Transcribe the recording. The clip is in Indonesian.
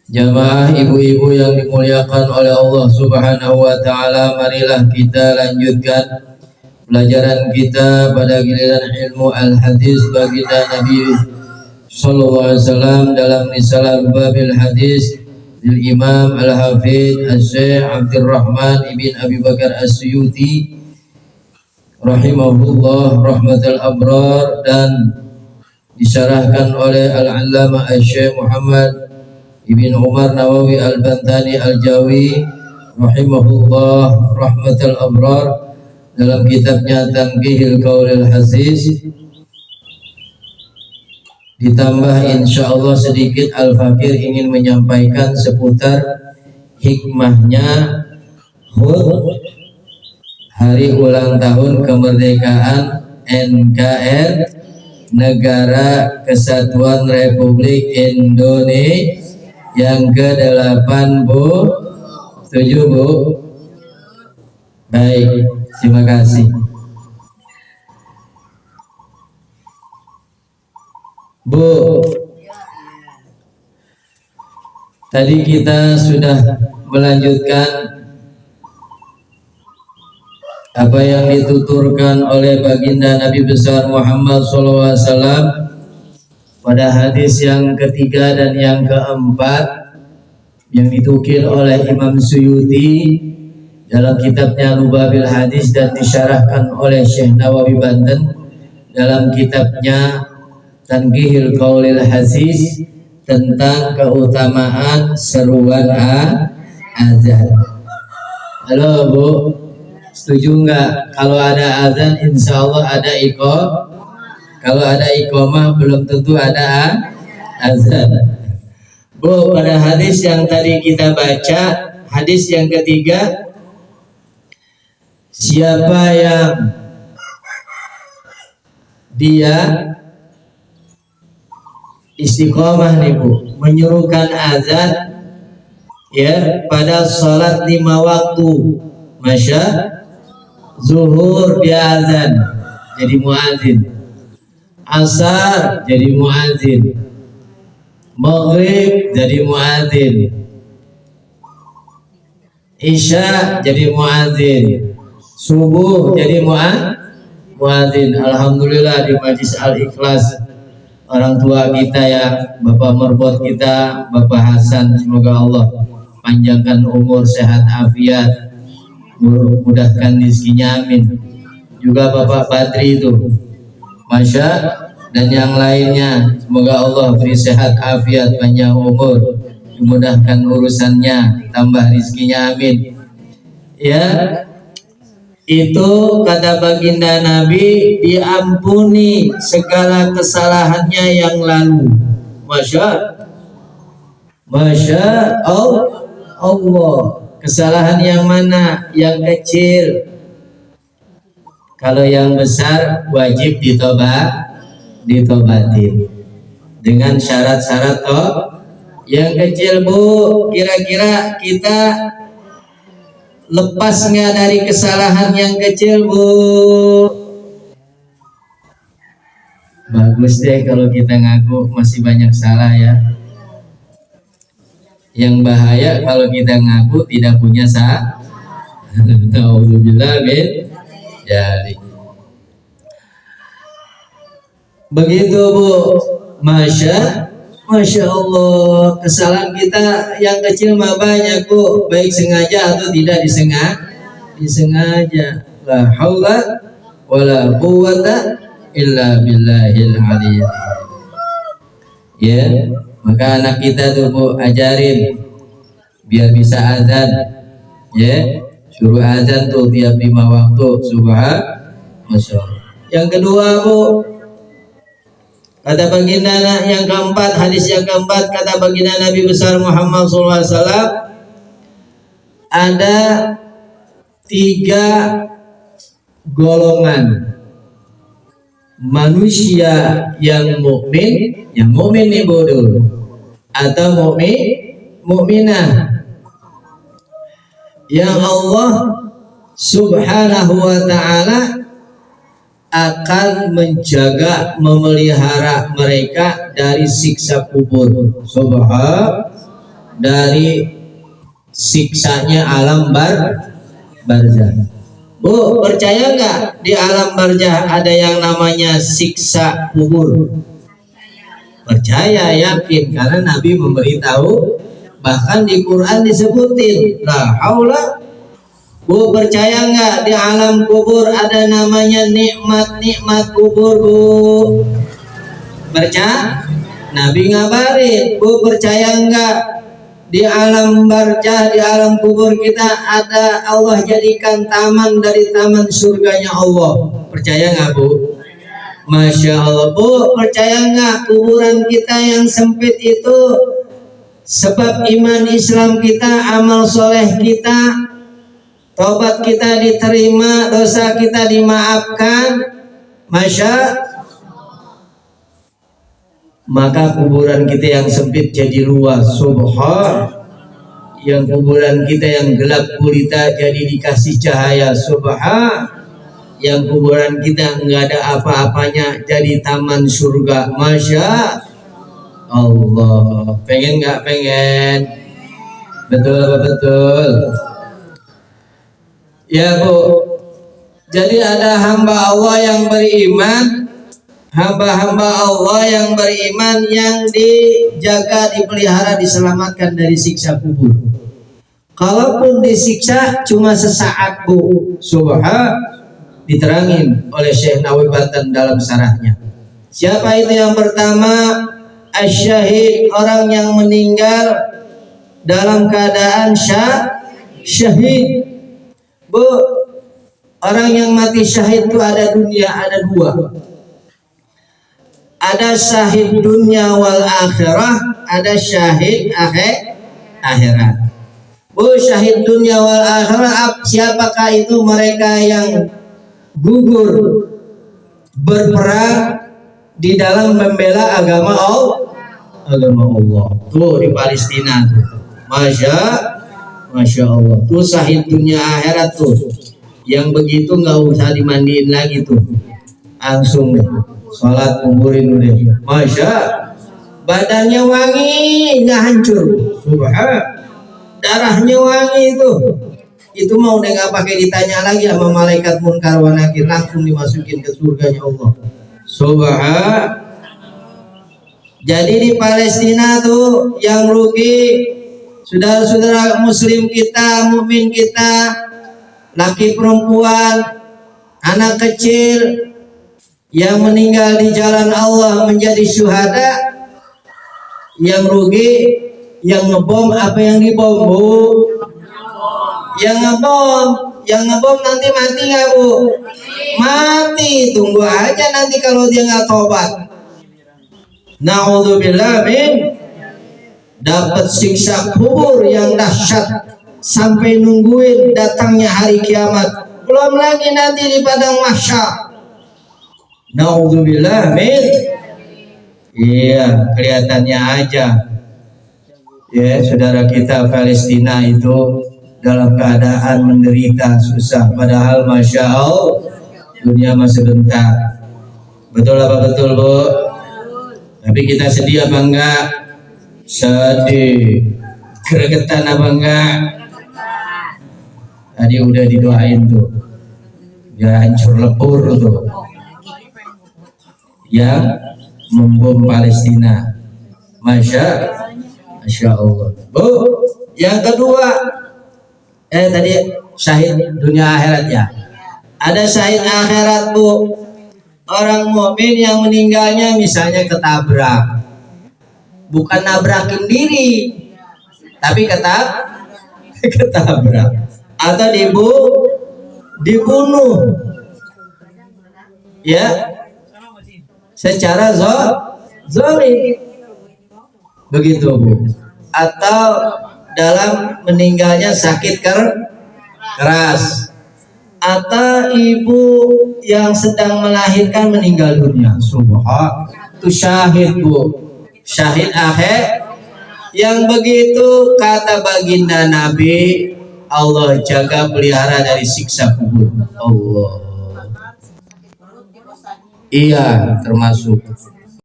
Jamaah ibu-ibu yang dimuliakan oleh Allah Subhanahu wa taala, marilah kita lanjutkan pelajaran kita pada giliran ilmu al-hadis baginda Nabi sallallahu alaihi wasallam dalam risalah Babil Hadis del Imam Al-Hafidz Asy-Syaikh Abdurrahman ibn Abi Bakar As-Suyuti rahimahullah rahmatal abrar, dan disyarahkan oleh Al-Allamah Asy-Syaikh Muhammad Ibn Umar Nawawi Al-Bantani Al-Jawi rahimahullah rahmatal abrar dalam kitabnya Tanqihul Qaulil Hasis. Ditambah insyaallah sedikit Al-Fakir ingin menyampaikan seputar hikmahnya HUT Hari Ulang Tahun Kemerdekaan NKRI Negara Kesatuan Republik Indonesia yang ke-8, Bu. Setuju, Bu? Baik, terima kasih. Bu, tadi kita sudah melanjutkan apa yang dituturkan oleh baginda Nabi besar Muhammad SAW pada hadis yang ketiga dan yang keempat yang ditukil oleh Imam Suyuti dalam kitabnya Lubabil Hadis dan disyarahkan oleh Syekh Nawawi Banten dalam kitabnya Tanqihul Qaulil Hasis tentang keutamaan seruan azan. Halo, Bu, setuju nggak kalau ada azan? Insya Allah ada iqamah. Kalau ada iqamah belum tentu ada azan. Bu, pada hadis yang tadi kita baca, hadis yang ketiga, siapa yang dia istiqomah nih, Bu, menyuruhkan azan ya pada salat 5 waktu, masya zuhur dia azan jadi muadzin, asar jadi muadzin, maghrib jadi muadzin, isya jadi muadzin, subuh jadi muadzin. Alhamdulillah di Majlis Al-Ikhlas orang tua kita ya, Bapak Merbot kita, Bapak Hasan, semoga Allah panjangkan umur, sehat afiat, mudahkan rezekinya, amin. Juga Bapak Badri itu, Masya, dan yang lainnya, semoga Allah beri sehat afiat, panjang umur, dimudahkan urusannya, tambah rezekinya, amin. Ya, itu kata baginda Nabi, diampuni segala kesalahannya yang lalu. Masya Allah. Kesalahan yang mana? Yang kecil. Kalau yang besar wajib ditobatin dengan syarat-syarat toh. Yang kecil, Bu, kira-kira kita lepas nggak dari kesalahan yang kecil, Bu? Bagus deh kalau kita ngaku masih banyak salah ya. Yang bahaya kalau kita ngaku tidak punya salah. Nauzubillah min jadi. Begitu, Bu. Masya Allah, kesalahan kita yang kecil mah banyak, Bu, baik sengaja atau tidak disengaja. La haula wala quwwata illa billahil aliyyil. Ya, maka anak kita tuh, Bu, ajarin biar bisa azan. Ya, suruh azan tuh tiap 5 waktu. Subhanallah. Yang kedua, Bu, kata baginda yang keempat, hadis yang keempat, kata baginda Nabi besar Muhammad SAW, ada 3 golongan manusia yang mukmin nih, bodoh, atau mukminah yang Allah Subhanahu wa ta'ala akan menjaga, memelihara mereka dari siksa kubur. Subhanallah. dari siksanya alam barzah. Bu, percaya nggak di alam barzah ada yang namanya siksa kubur? Percaya, yakin, karena Nabi memberitahu, bahkan di Quran disebutin la haula. Bu, percaya nggak di alam kubur ada namanya nikmat kubur, Bu? Percaya? Nabi ngabarin. Bu, percaya nggak di alam barzah, di alam kubur kita ada Allah jadikan taman dari taman surganya Allah? Percaya nggak, Bu? Masya Allah. Bu, percaya nggak kuburan kita yang sempit itu sebab iman Islam kita, amal soleh kita, tobat kita diterima, dosa kita dimaafkan? Maka kuburan kita yang sempit jadi luas. Subhan. Yang kuburan kita yang gelap gulita jadi dikasih cahaya. Subhan. Yang kuburan kita enggak ada apa-apanya jadi taman surga. Masya Allah. Pengen nggak pengen? Betul apa betul? Ya, Bu. Jadi ada hamba Allah yang beriman, hamba-hamba Allah yang beriman yang dijaga, dipelihara, diselamatkan dari siksa kubur. Kalaupun disiksa cuma sesaat, Bu. Subhan. Diterangin oleh Syekh Nawawi Banten dalam syarahnya. Siapa itu yang pertama? Asyahid, orang yang meninggal dalam keadaan syahid. Bu, orang yang mati syahid itu ada dunia, ada dua. Ada syahid dunia wal akhirah, ada syahid akhirat. Bu, syahid dunia wal akhirah, siapakah itu? Mereka yang gugur berperang di dalam membela agama Allah. Tuh di Palestina tuh. Masya Allah. Tuh syahid dunia akhirat tuh. Yang begitu nggak usah dimandiin lagi tuh. Langsung deh. Sholat kuburin udah. Badannya wangi, nggak hancur. Subhan. Darahnya wangi tuh. Itu mau udah nggak pakai ditanya lagi sama malaikat munkar wa nakir, langsung dimasukin ke surganya Allah. Subhan. Jadi di Palestina tuh yang rugi saudara-saudara muslim kita, mukmin kita, laki perempuan, anak kecil yang meninggal di jalan Allah menjadi syuhada. Yang rugi yang ngebom, apa yang dibom, Bu? Yang ngebom nanti mati nggak, Bu? Mati. Tunggu aja nanti kalau dia nggak tobat. Na'udzubillah min, dapat siksa kubur yang dahsyat sampai nungguin datangnya hari kiamat. Belum lagi nanti di padang mahsyar. Na'udzubillah min. Iya, kelihatannya aja. Ya, saudara kita Palestina itu dalam keadaan menderita, susah, padahal Masya Allah dunia masih bentar. Betul apa betul, Bu? Tapi kita sedih apa enggak? Sedih. Gregetan apa enggak? Tadi udah didoain tuh, ya hancur lebur tuh yang membom Palestina. Masya Allah. Bu, yang kedua, tadi syahid dunia akhirat ya. Ada syahid akhirat, Bu. Orang mukmin yang meninggalnya misalnya ketabrak. Bukan nabrakin diri, tapi ketabrak. Atau dibunuh. Ya. Secara zalim. Begitu, Bu. Atau dalam meninggalnya sakit keras, atau ibu yang sedang melahirkan meninggal dunia. Subhan. Itu syahid, Bu. Syahid akhir. Yang begitu kata baginda Nabi, Allah jaga pelihara dari siksa kubur. Allah. Iya, termasuk